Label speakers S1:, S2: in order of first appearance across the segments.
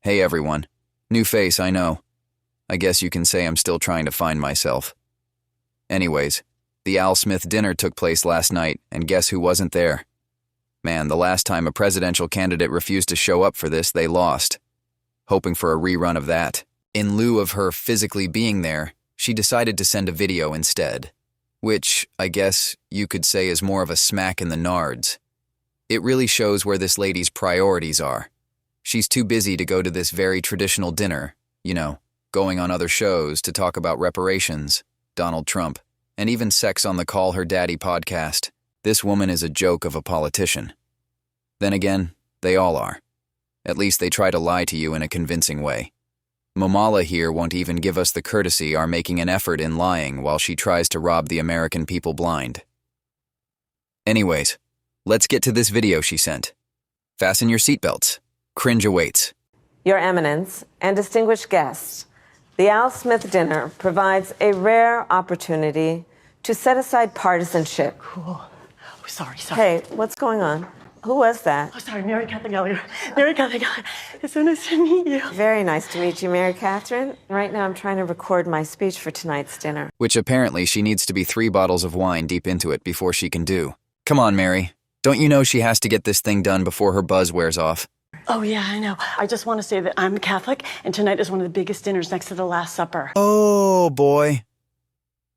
S1: Hey everyone. New face, I know. I guess you can say I'm still trying to find myself. Anyways, the Al Smith dinner took place last night, and guess who wasn't there? Man, the last time a presidential candidate refused to show up for this, they lost. Hoping for a rerun of that. In lieu of her physically being there, she decided to send a video instead. Which, I guess, you could say is more of a smack in the nards. It really shows where this lady's priorities are. She's too busy to go to this very traditional dinner, going on other shows to talk about reparations, Donald Trump, and even sex on the Call Her Daddy podcast. This woman is a joke of a politician. Then again, they all are. At least they try to lie to you in a convincing way. Kamala here won't even give us the courtesy are making an effort in lying while she tries to rob the American people blind. Anyways, let's get to this video she sent. Fasten your seatbelts. Cringe awaits.
S2: Your Eminence and distinguished guests, the Al Smith dinner provides a rare opportunity to set aside partisanship.
S3: Cool. Oh, sorry.
S2: Hey, what's going on? Who was that?
S3: Oh, sorry, Mary Catherine Elliott. Mary Catherine Elliott. It's so nice to meet you.
S2: Very nice to meet you, Mary Catherine. Right now I'm trying to record my speech for tonight's dinner.
S1: Which apparently she needs to be 3 bottles of wine deep into it before she can do. Come on, Mary. Don't you know she has to get this thing done before her buzz wears off?
S3: Oh, yeah, I know. I just want to say that I'm Catholic, and tonight is one of the biggest dinners next to the Last Supper.
S1: Oh, boy.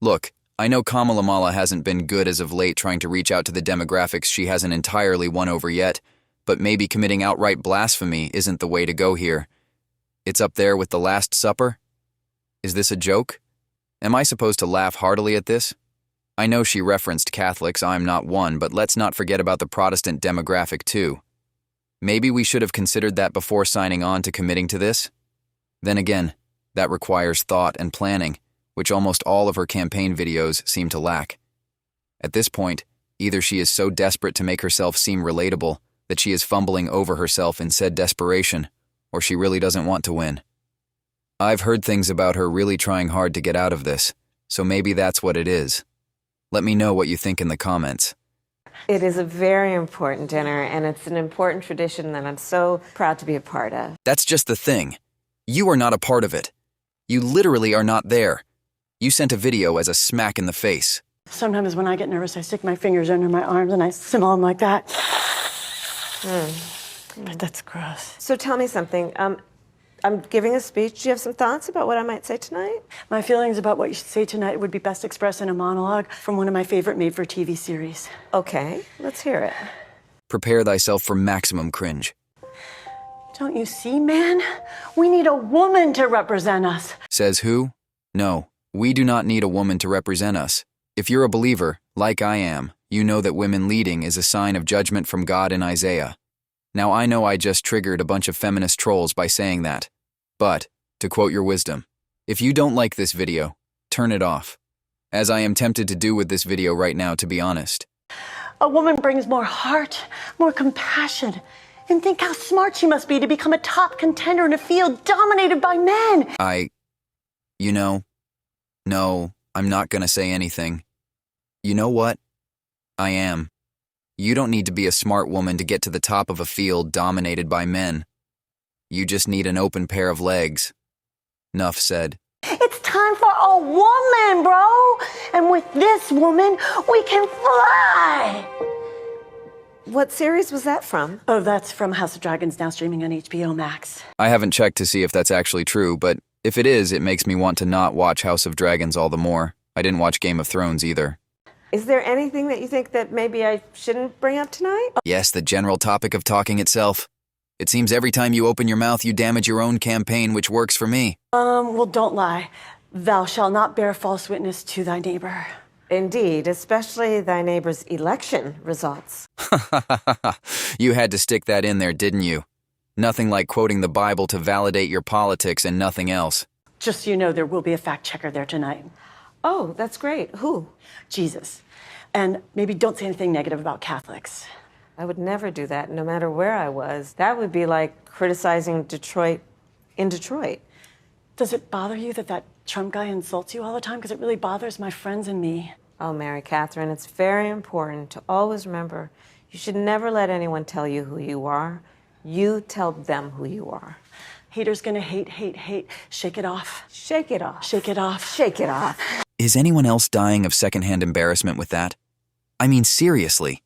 S1: Look, I know Kamala hasn't been good as of late trying to reach out to the demographics she hasn't entirely won over yet, but maybe committing outright blasphemy isn't the way to go here. It's up there with the Last Supper? Is this a joke? Am I supposed to laugh heartily at this? I know she referenced Catholics, I'm not one, but let's not forget about the Protestant demographic too. Maybe we should have considered that before signing on to committing to this? Then again, that requires thought and planning, which almost all of her campaign videos seem to lack. At this point, either she is so desperate to make herself seem relatable that she is fumbling over herself in said desperation, or she really doesn't want to win. I've heard things about her really trying hard to get out of this, so maybe that's what it is. Let me know what you think in the comments.
S2: It is a very important dinner, and it's an important tradition that I'm so proud to be a part of.
S1: That's just the thing. You are not a part of it. You literally are not there. You sent a video as a smack in the face.
S3: Sometimes when I get nervous, I stick my fingers under my arms and I simmer them like that. But that's gross.
S2: So tell me something. I'm giving a speech. Do you have some thoughts about what I might say tonight?
S3: My feelings about what you should say tonight would be best expressed in a monologue from one of my favorite made-for-TV series.
S2: Okay, let's hear it.
S1: Prepare thyself for maximum cringe.
S3: Don't you see, man? We need a woman to represent us.
S1: Says who? No, we do not need a woman to represent us. If you're a believer, like I am, you know that women leading is a sign of judgment from God in Isaiah. Now I know I just triggered a bunch of feminist trolls by saying that. But, to quote your wisdom, if you don't like this video, turn it off. As I am tempted to do with this video right now, to be honest.
S3: A woman brings more heart, more compassion. And think how smart she must be to become a top contender in a field dominated by men.
S1: No, I'm not gonna say anything. You know what? I am. You don't need to be a smart woman to get to the top of a field dominated by men. You just need an open pair of legs. Nuff said.
S3: It's time for a woman, bro. And with this woman, we can fly.
S2: What series was that from?
S3: Oh, that's from House of Dragons, now streaming on HBO Max.
S1: I haven't checked to see if that's actually true, but if it is, it makes me want to not watch House of Dragons all the more. I didn't watch Game of Thrones either.
S2: Is there anything that you think that maybe I shouldn't bring up tonight?
S1: Yes, the general topic of talking itself. It seems every time you open your mouth, you damage your own campaign, which works for me.
S3: Well, don't lie. Thou shalt not bear false witness to thy neighbor.
S2: Indeed, especially thy neighbor's election results.
S1: You had to stick that in there, didn't you? Nothing like quoting the Bible to validate your politics and nothing else.
S3: Just so you know, there will be a fact checker there tonight.
S2: Oh, that's great. Who?
S3: Jesus. And maybe don't say anything negative about Catholics.
S2: I would never do that, no matter where I was. That would be like criticizing Detroit in Detroit.
S3: Does it bother you that Trump guy insults you all the time? Because it really bothers my friends and me.
S2: Oh, Mary Catherine, it's very important to always remember you should never let anyone tell you who you are. You tell them who you are.
S3: Haters gonna hate, hate, hate. Shake it off.
S2: Shake it off.
S3: Shake it off.
S2: Shake it off.
S1: Is anyone else dying of secondhand embarrassment with that? I mean, seriously.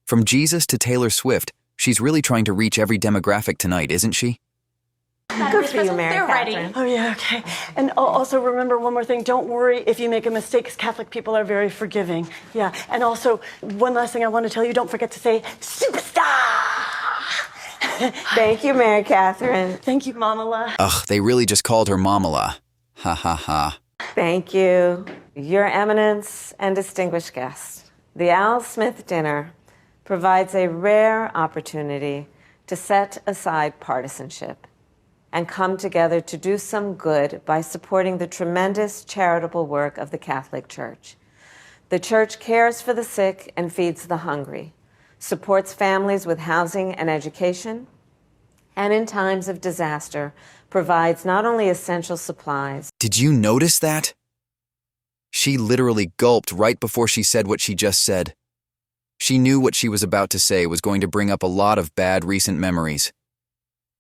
S1: From Jesus to Taylor Swift, she's really trying to reach every demographic tonight, isn't she?
S2: Good for you, Mary
S4: They're ready.
S2: Catherine.
S3: Oh, yeah, okay. And also remember one more thing. Don't worry if you make a mistake, 'cause Catholic people are very forgiving. Yeah. And also, one last thing I want to tell you, don't forget to say, superstar!
S2: Thank you, Mary Catherine.
S3: Thank you, Kamala.
S1: Ugh, they really just called her Mamala. Ha ha ha.
S2: Thank you, Your Eminence and distinguished guests. The Al Smith Dinner provides a rare opportunity to set aside partisanship and come together to do some good by supporting the tremendous charitable work of the Catholic Church. The Church cares for the sick and feeds the hungry, supports families with housing and education, and in times of disaster, provides not only essential supplies.
S1: Did you notice that? She literally gulped right before she said what she just said. She knew what she was about to say was going to bring up a lot of bad recent memories.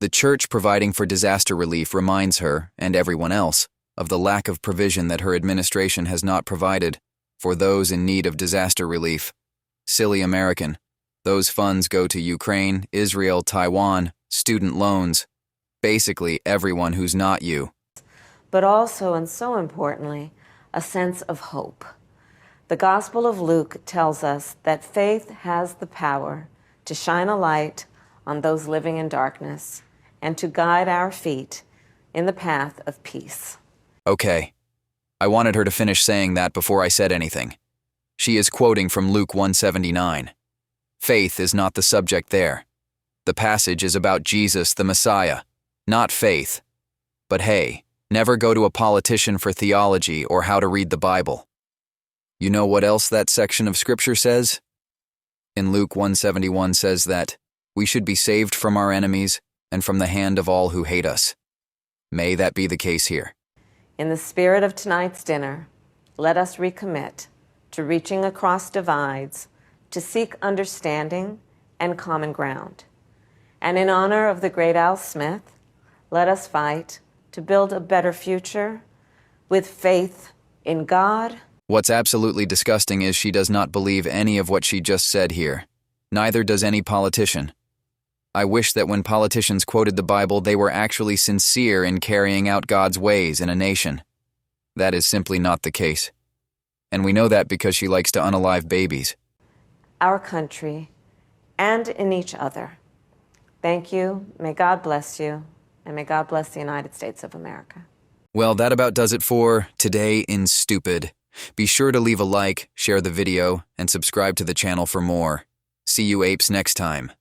S1: The Church providing for disaster relief reminds her, and everyone else, of the lack of provision that her administration has not provided for those in need of disaster relief. Silly American. Those funds go to Ukraine, Israel, Taiwan, student loans, basically everyone who's not you.
S2: But also, and so importantly, a sense of hope. The Gospel of Luke tells us that faith has the power to shine a light on those living in darkness and to guide our feet in the path of peace.
S1: Okay. I wanted her to finish saying that before I said anything. She is quoting from Luke 179. Faith is not the subject there. The passage is about Jesus, the Messiah, not faith. But hey, never go to a politician for theology or how to read the Bible. You know what else that section of Scripture says? In Luke 171 says that we should be saved from our enemies and from the hand of all who hate us. May that be the case here.
S2: In the spirit of tonight's dinner, let us recommit to reaching across divides to seek understanding and common ground. And in honor of the great Al Smith, let us fight to build a better future with faith in God.
S1: What's absolutely disgusting is she does not believe any of what she just said here. Neither does any politician. I wish that when politicians quoted the Bible, they were actually sincere in carrying out God's ways in a nation. That is simply not the case. And we know that because she likes to unalive babies.
S2: Our country, and in each other. Thank you, may God bless you, and may God bless the United States of America.
S1: Well, that about does it for Today in Stupid. Be sure to leave a like, share the video, and subscribe to the channel for more. See you apes next time.